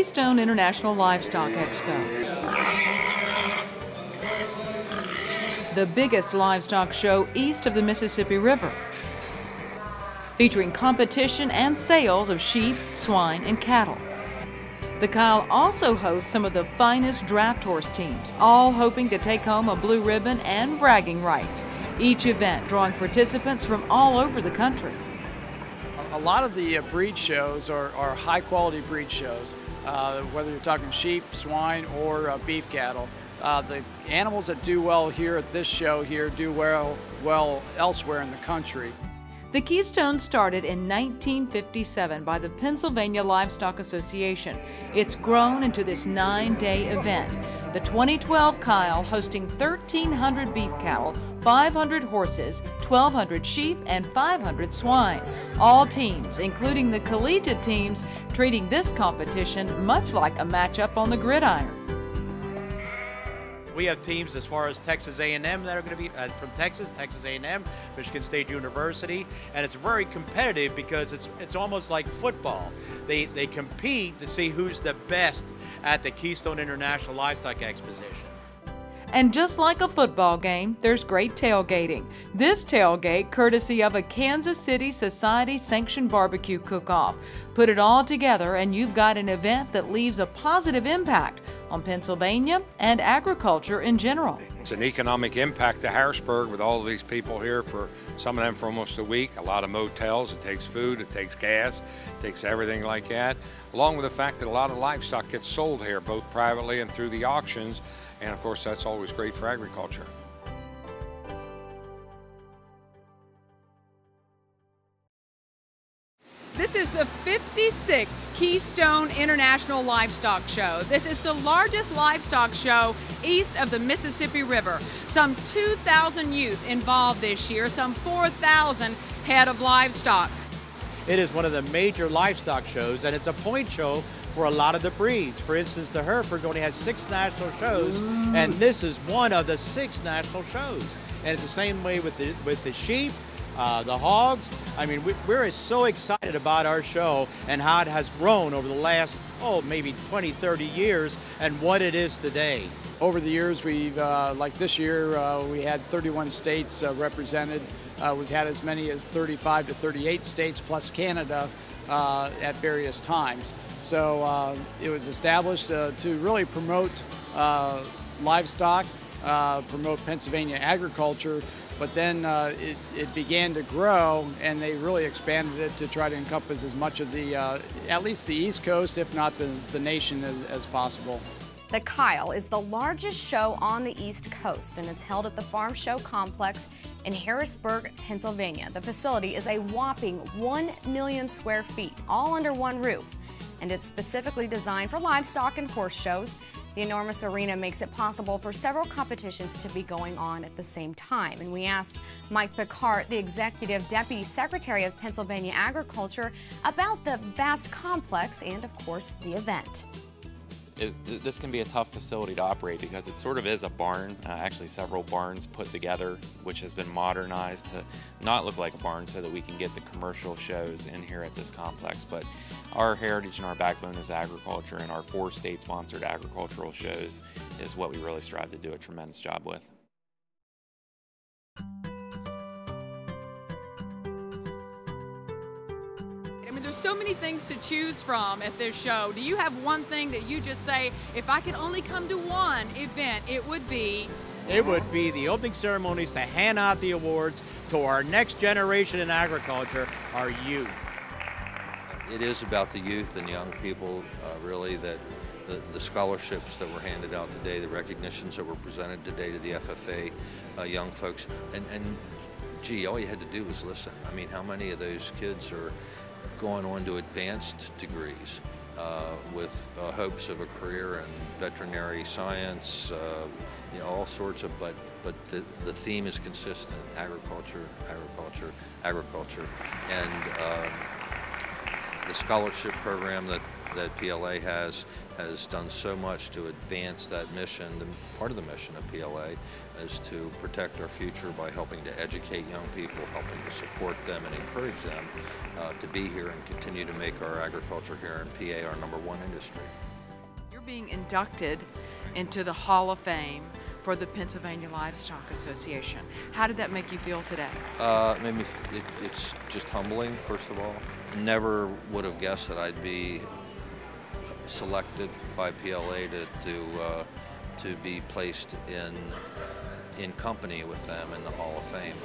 Keystone International Livestock Expo, the biggest livestock show east of the Mississippi River, featuring competition and sales of sheep, swine, and cattle. The Kile also hosts some of the finest draft horse teams, all hoping to take home a blue ribbon and bragging rights. Each event drawing participants from all over the country. A lot of the breed shows are high-quality breed shows, whether you're talking sheep, swine, or beef cattle. The animals that do well here at this show here do well elsewhere in the country. The Keystone started in 1957 by the Pennsylvania Livestock Association. It's grown into this 9-day event. The 2012 Kile hosting 1,300 beef cattle, 500 horses, 1,200 sheep, and 500 swine. All teams, including the collegiate teams, treating this competition much like a matchup on the gridiron. We have teams as far as Texas A&M that are going to be from Texas A&M, Michigan State University, and it's very competitive because it's almost like football. They compete to see who's the best at the Keystone International Livestock Exposition. And just like a football game, there's great tailgating. This tailgate courtesy of a Kansas City Society-sanctioned barbecue cook-off. Put it all together and you've got an event that leaves a positive impact on Pennsylvania and agriculture in general. It's an economic impact to Harrisburg with all of these people here, for some of them for almost a week. A lot of motels, it takes food, it takes gas, it takes everything like that. Along with the fact that a lot of livestock gets sold here, both privately and through the auctions. And of course, that's always great for agriculture. This is the 56th Keystone International Livestock Show. This is the largest livestock show east of the Mississippi River. Some 2,000 youth involved this year, some 4,000 head of livestock. It is one of the major livestock shows, and it's a point show for a lot of the breeds. For instance, the Hereford only has 6 national shows, and this is one of the 6 national shows. And it's the same way with the sheep, the hogs. I mean, we're so excited about our show and how it has grown over the last, maybe 20, 30 years, and what it is today. Over the years, we've, like this year, we had 31 states represented. We've had as many as 35 to 38 states plus Canada at various times. So it was established to really promote livestock, promote Pennsylvania agriculture, but then it began to grow, and they really expanded it to try to encompass as much of the, at least the East Coast, if not the nation as possible. The Kile is the largest show on the East Coast, and it's held at the Farm Show Complex in Harrisburg, Pennsylvania. The facility is a whopping 1 million square feet, all under one roof, and it's specifically designed for livestock and horse shows. The enormous arena makes it possible for several competitions to be going on at the same time. And we asked Mike Picard, the Executive Deputy Secretary of Pennsylvania Agriculture, about the vast complex and, of course, the event. This can be a tough facility to operate because it sort of is a barn, actually several barns put together, which has been modernized to not look like a barn so that we can get the commercial shows in here at this complex. But our heritage and our backbone is agriculture, and our 4 state-sponsored agricultural shows is what we really strive to do a tremendous job with. I mean, there's so many things to choose from at this show. Do you have one thing that you just say, if I could only come to one event, it would be? It would be the opening ceremonies to hand out the awards to our next generation in agriculture, our youth. It is about the youth and young people, really, that the scholarships that were handed out today, the recognitions that were presented today to the FFA young folks, and gee, all you had to do was listen. I mean, how many of those kids are going on to advanced degrees with hopes of a career in veterinary science, all sorts of, but the theme is consistent: agriculture, agriculture, agriculture. And the scholarship program that PLA has done so much to advance that mission. Part of the mission of PLA is to protect our future by helping to educate young people, helping to support them and encourage them to be here and continue to make our agriculture here in PA our #1 industry. being inducted into the Hall of Fame for the Pennsylvania Livestock Association. How did that make you feel today? It's just humbling, first of all. Never would have guessed that I'd be selected by PLA to be placed in company with them in the Hall of Fame.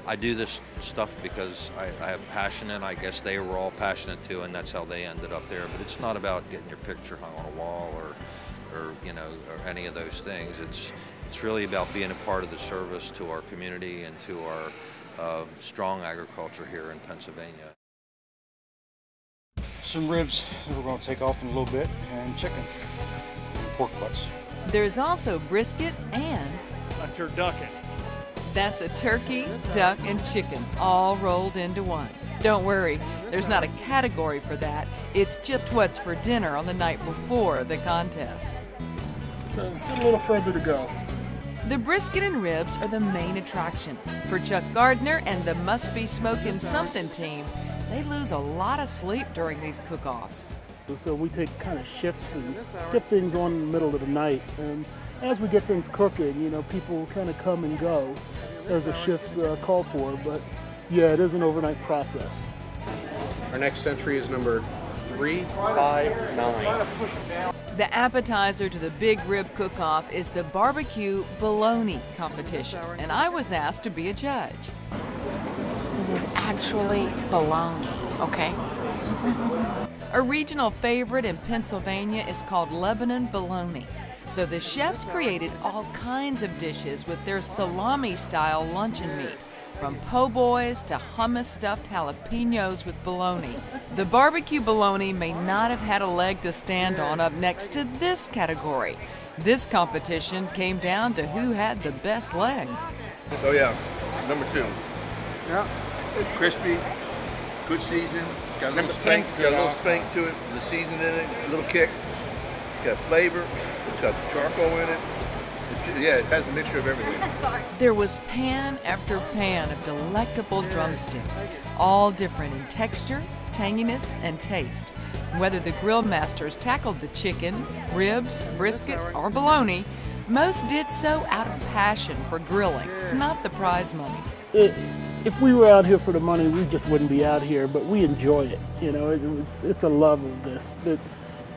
I do this stuff because I have passion, and I guess they were all passionate too, and that's how they ended up there. But it's not about getting your picture hung on a wall or any of those things. It's really about being a part of the service to our community and to our strong agriculture here in Pennsylvania. Some ribs that we're going to take off in a little bit, and chicken, and pork butts. There's also brisket and A turducken. that's a turkey, duck, and chicken all rolled into one. Don't worry, there's not a category for that. It's just what's for dinner on the night before the contest. So get a little further to go. The brisket and ribs are the main attraction. For Chuck Gardner and the Must Be Smokin' Something team, they lose a lot of sleep during these cook-offs. So we take kind of shifts and get things on in the middle of the night. And as we get things cooking, you know, people kind of come and go as the shifts call for. But yeah, it is an overnight process. Our next entry is number 359. The appetizer to the big rib cook-off is the barbecue bologna competition, and I was asked to be a judge. This is actually bologna, okay? A regional favorite in Pennsylvania is called Lebanon bologna. So the chefs created all kinds of dishes with their salami-style luncheon meat, from po' boys to hummus-stuffed jalapenos with bologna. The barbecue bologna may not have had a leg to stand on up next to this category. This competition came down to who had the best legs. Oh yeah, number 2. Yeah. Crispy, good season, got a little spank, to it, the seasoning in it, a little kick, got flavor, it's got charcoal in it. Yeah, it has a mixture of everything. There was pan after pan of delectable drumsticks, all different in texture, tanginess, and taste. Whether the grill masters tackled the chicken, ribs, brisket, or bologna, most did so out of passion for grilling, not the prize money. If we were out here for the money, we just wouldn't be out here, but we enjoy it. You know, it's a love of this. But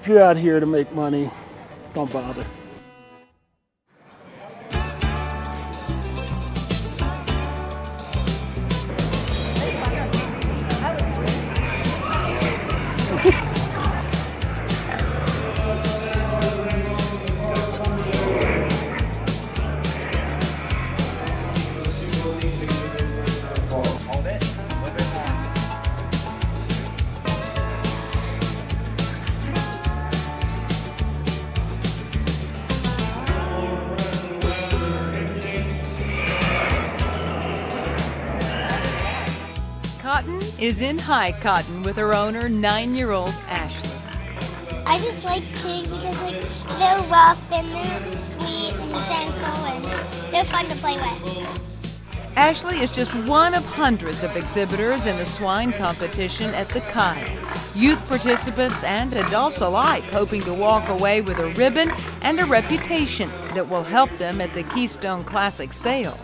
if you're out here to make money, don't bother. Cotton is in high cotton with her owner, 9-year-old Ashley. I just like pigs because they're rough and they're sweet and gentle and they're fun to play with. Ashley is just one of hundreds of exhibitors in the swine competition at the Kile. Youth participants and adults alike hoping to walk away with a ribbon and a reputation that will help them at the Keystone Classic sale.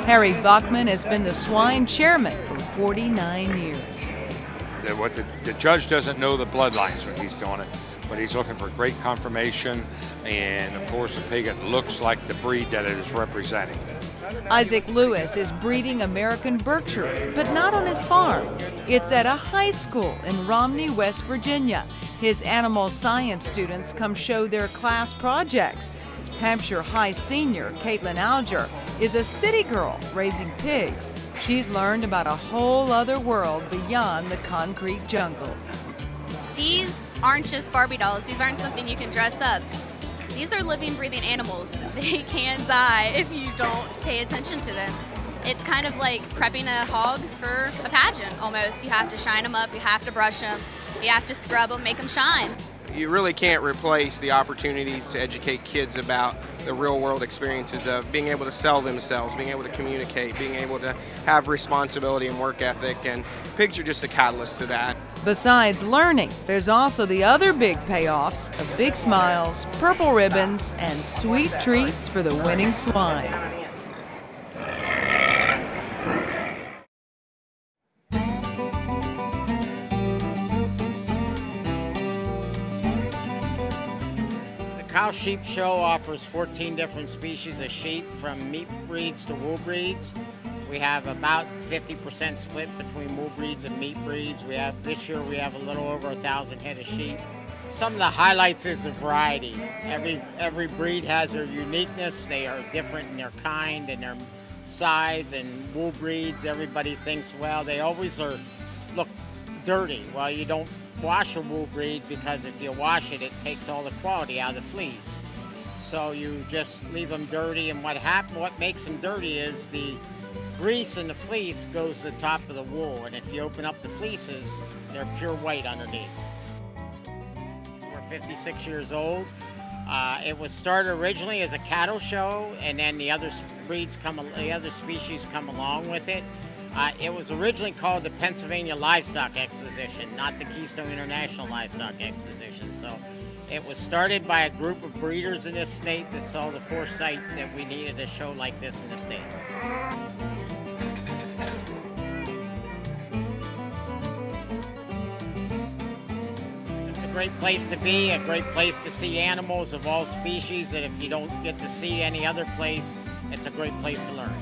Harry Bachman has been the swine chairman for 49 years. What the judge doesn't know the bloodlines when he's doing it, but he's looking for great confirmation and, of course, a pig that looks like the breed that it is representing. Isaac Lewis is breeding American Berkshires, but not on his farm. It's at a high school in Romney, West Virginia. His animal science students come show their class projects. Hampshire High senior Caitlin Alger is a city girl raising pigs. She's learned about a whole other world beyond the concrete jungle. These aren't just Barbie dolls. These aren't something you can dress up. These are living, breathing animals. They can die if you don't pay attention to them. It's kind of like prepping a hog for a pageant almost. You have to shine them up, you have to brush them, you have to scrub them, make them shine. You really can't replace the opportunities to educate kids about the real world experiences of being able to sell themselves, being able to communicate, being able to have responsibility and work ethic, and pigs are just a catalyst to that. Besides learning, there's also the other big payoffs of big smiles, purple ribbons, and sweet treats for the winning swine. The Kile Sheep Show offers 14 different species of sheep, from meat breeds to wool breeds. We have about 50% split between wool breeds and meat breeds. This year we have a little over 1,000 head of sheep. Some of the highlights is the variety. Every breed has their uniqueness. They are different in their kind and their size. And wool breeds, everybody thinks, well, they always look dirty. Well, you don't wash a wool breed, because if you wash it, it takes all the quality out of the fleece. So you just leave them dirty, and what makes them dirty is the grease in the fleece goes to the top of the wool, and if you open up the fleeces, they're pure white underneath. So we're 56 years old. It was started originally as a cattle show, and then the other species come along with it. It was originally called the Pennsylvania Livestock Exposition, not the Keystone International Livestock Exposition. So it was started by a group of breeders in this state that saw the foresight that we needed a show like this in the state. It's a great place to be, a great place to see animals of all species, that if you don't get to see any other place, it's a great place to learn.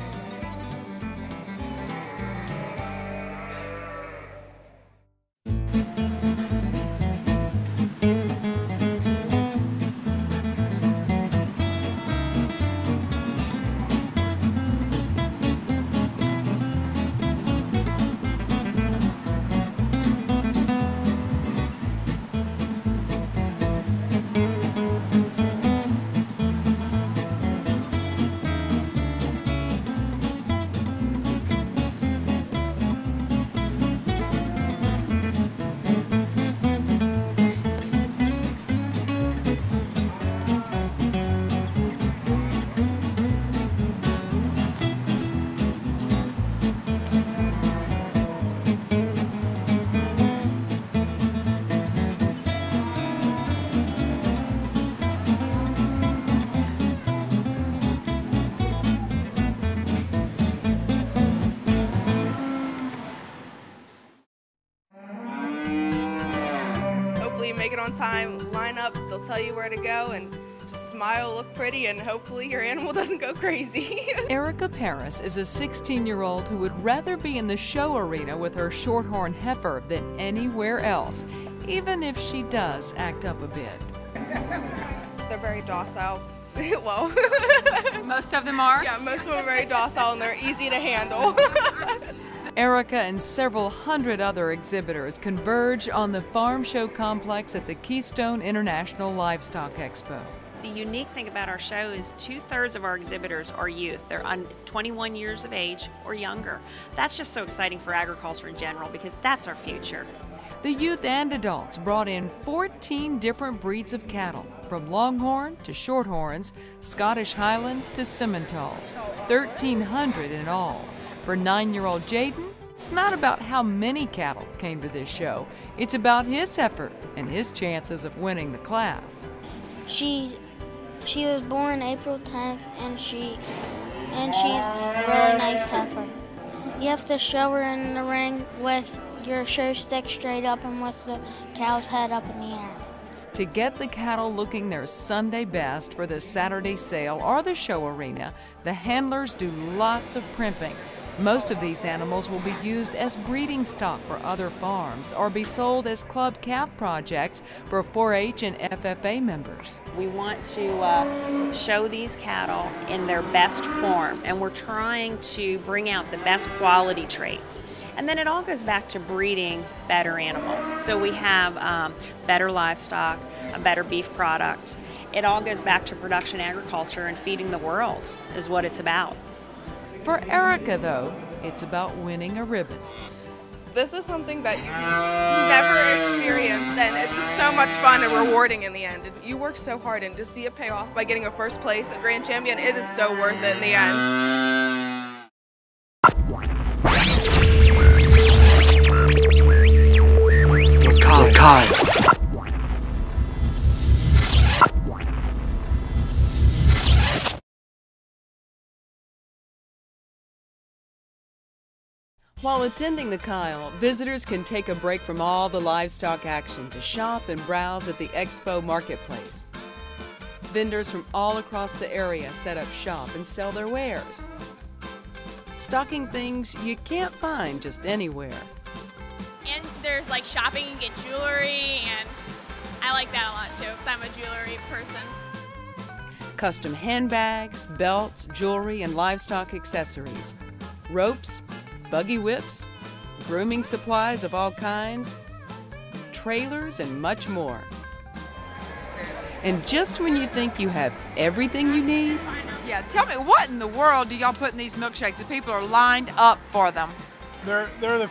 You make it on time, line up, they'll tell you where to go, and just smile, look pretty, and hopefully your animal doesn't go crazy. Erica Paris is a 16-year-old who would rather be in the show arena with her shorthorn heifer than anywhere else, even if she does act up a bit. They're very docile. Well, most of them are? Yeah, most of them are very docile and they're easy to handle. Erica and several hundred other exhibitors converge on the farm show complex at the Keystone International Livestock Expo. The unique thing about our show is 2/3 of our exhibitors are youth. They're 21 years of age or younger. That's just so exciting for agriculture in general, because that's our future. The youth and adults brought in 14 different breeds of cattle, from Longhorn to Shorthorns, Scottish Highlands to Simmentals, 1,300 in all. For 9-year-old Jaden, it's not about how many cattle came to this show. It's about his effort and his chances of winning the class. She was born April 10th, and she's a really nice heifer. You have to show her in the ring with your show stick straight up and with the cow's head up in the air. To get the cattle looking their Sunday best for the Saturday sale or the show arena, the handlers do lots of primping. Most of these animals will be used as breeding stock for other farms or be sold as club calf projects for 4-H and FFA members. We want to show these cattle in their best form, and we're trying to bring out the best quality traits. And then it all goes back to breeding better animals. So we have better livestock, a better beef product. It all goes back to production agriculture, and feeding the world is what it's about. For Erica, though, it's about winning a ribbon. This is something that you never experienced, and it's just so much fun and rewarding in the end. And you work so hard, and to see it pay off by getting a first place, a grand champion, it is so worth it in the end. While attending the Kile, visitors can take a break from all the livestock action to shop and browse at the Expo Marketplace. Vendors from all across the area set up shop and sell their wares, stocking things you can't find just anywhere. And there's like shopping, you get jewelry, and I like that a lot too because I'm a jewelry person. Custom handbags, belts, jewelry, and livestock accessories, ropes, buggy whips, grooming supplies of all kinds, trailers, and much more. And just when you think you have everything you need, yeah, tell me, what in the world do y'all put in these milkshakes that people are lined up for them? They're the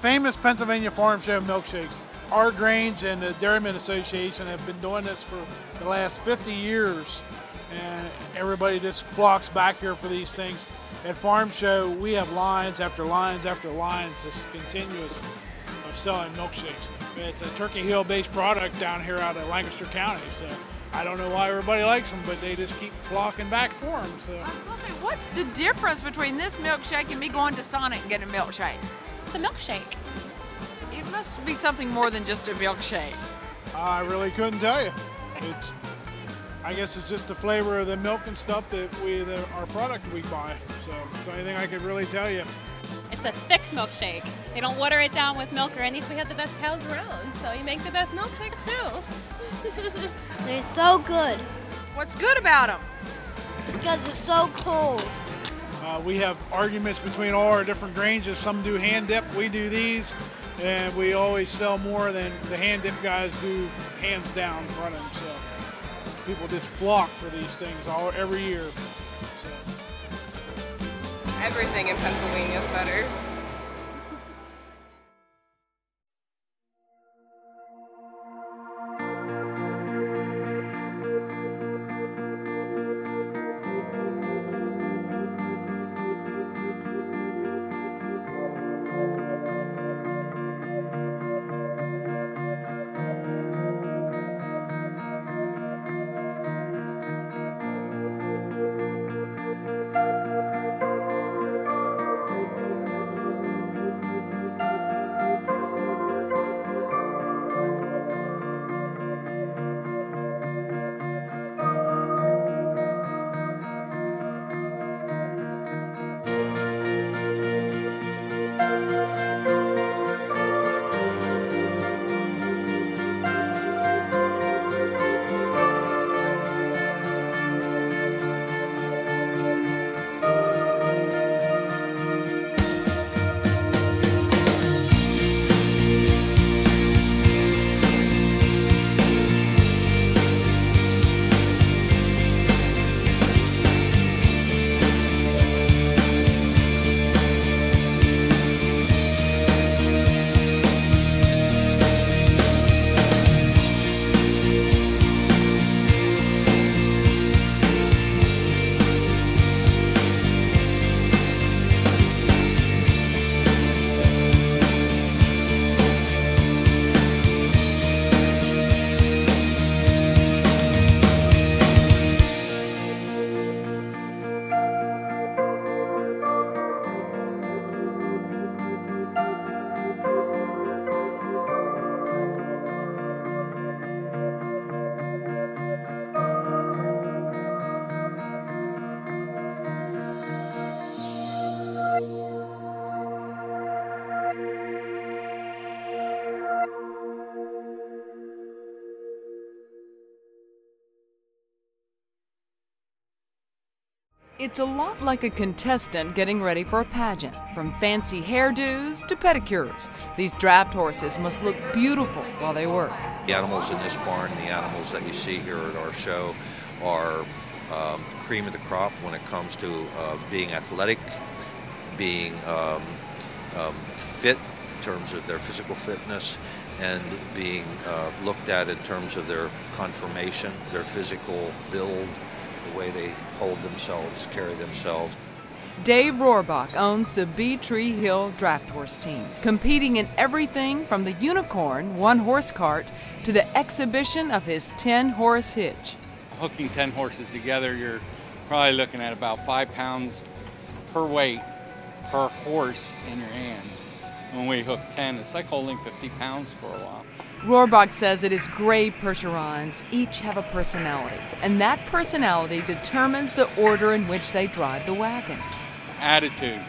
famous Pennsylvania Farm Show milkshakes. Our Grange and the Dairymen Association have been doing this for the last 50 years, and everybody just flocks back here for these things. At Farm Show, we have lines after lines after lines, just continuous of selling milkshakes. It's a Turkey Hill-based product down here out of Lancaster County, so I don't know why everybody likes them, but they just keep flocking back for them. So. I was going to say, what's the difference between this milkshake and me going to Sonic and getting a milkshake? It's a milkshake. It must be something more than just a milkshake. I really couldn't tell you. I guess it's just the flavor of the milk and stuff that our product we buy. So it's the only thing I could really tell you. It's a thick milkshake. They don't water it down with milk or anything. We have the best cows around, so you make the best milkshakes too. They're so good. What's good about them? Because they're so cold. We have arguments between all our different Granges. Some do hand dip, we do these, and we always sell more than the hand dip guys do hands down running. So people just flock for these things every year. So. Everything in Pennsylvania is better. It's a lot like a contestant getting ready for a pageant. From fancy hairdos to pedicures, these draft horses must look beautiful while they work. The animals in this barn, the animals that you see here at our show, are cream of the crop when it comes to being athletic, being fit in terms of their physical fitness, and being looked at in terms of their conformation, their physical build, the way they hold themselves, carry themselves. Dave Rohrbach owns the Tree Hill Draft Horse team, competing in everything from the Unicorn one-horse cart to the exhibition of his 10-horse hitch. Hooking 10 horses together, you're probably looking at about 5 pounds per weight per horse in your hands. When we hook 10, it's like holding 50 pounds for a while. Rohrbach says it is gray Percherons each have a personality, and that personality determines the order in which they drive the wagon. Attitude.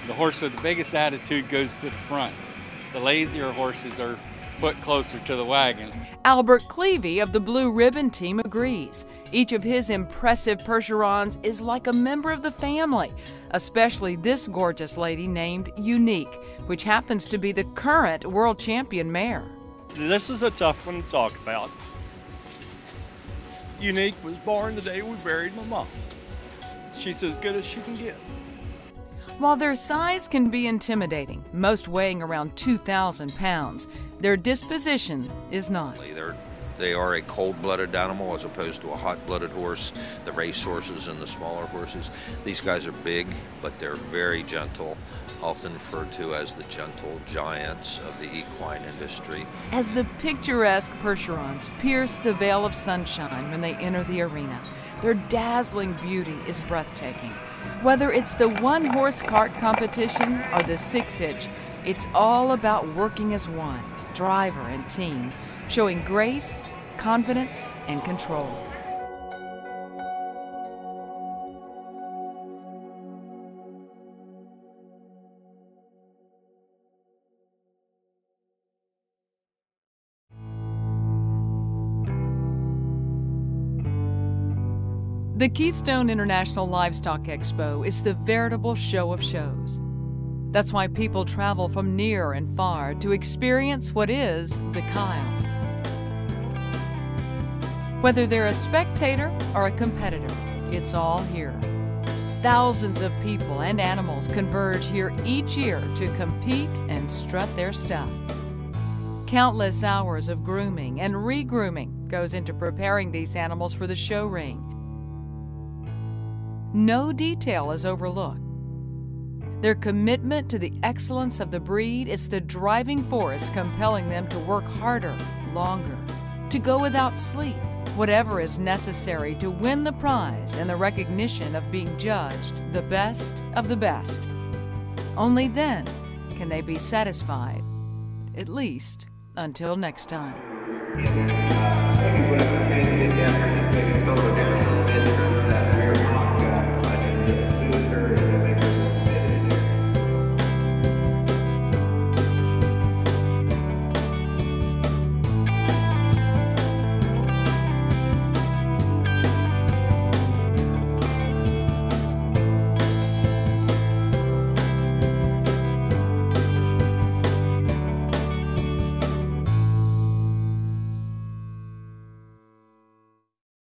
The horse with the biggest attitude goes to the front. The lazier horses are put closer to the wagon. Albert Clevey of the Blue Ribbon team agrees. Each of his impressive Percherons is like a member of the family, especially this gorgeous lady named Unique, which happens to be the current world champion mare. This is a tough one to talk about. Unique was born the day we buried my mom. She's as good as she can get. While their size can be intimidating, most weighing around 2,000 pounds, their disposition is not. They are a cold-blooded animal as opposed to a hot-blooded horse, the race horses and the smaller horses. These guys are big, but they're very gentle, often referred to as the gentle giants of the equine industry. As the picturesque Percherons pierce the veil of sunshine when they enter the arena, their dazzling beauty is breathtaking. Whether it's the one-horse cart competition or the 6-hitch, it's all about working as one, driver and team, showing grace, confidence, and control. The Keystone International Livestock Expo is the veritable show of shows. That's why people travel from near and far to experience what is the Kile. Whether they're a spectator or a competitor, it's all here. Thousands of people and animals converge here each year to compete and strut their stuff. Countless hours of grooming and re-grooming goes into preparing these animals for the show ring. No detail is overlooked. Their commitment to the excellence of the breed is the driving force compelling them to work harder, longer, to go without sleep, whatever is necessary to win the prize and the recognition of being judged the best of the best. Only then can they be satisfied, at least until next time.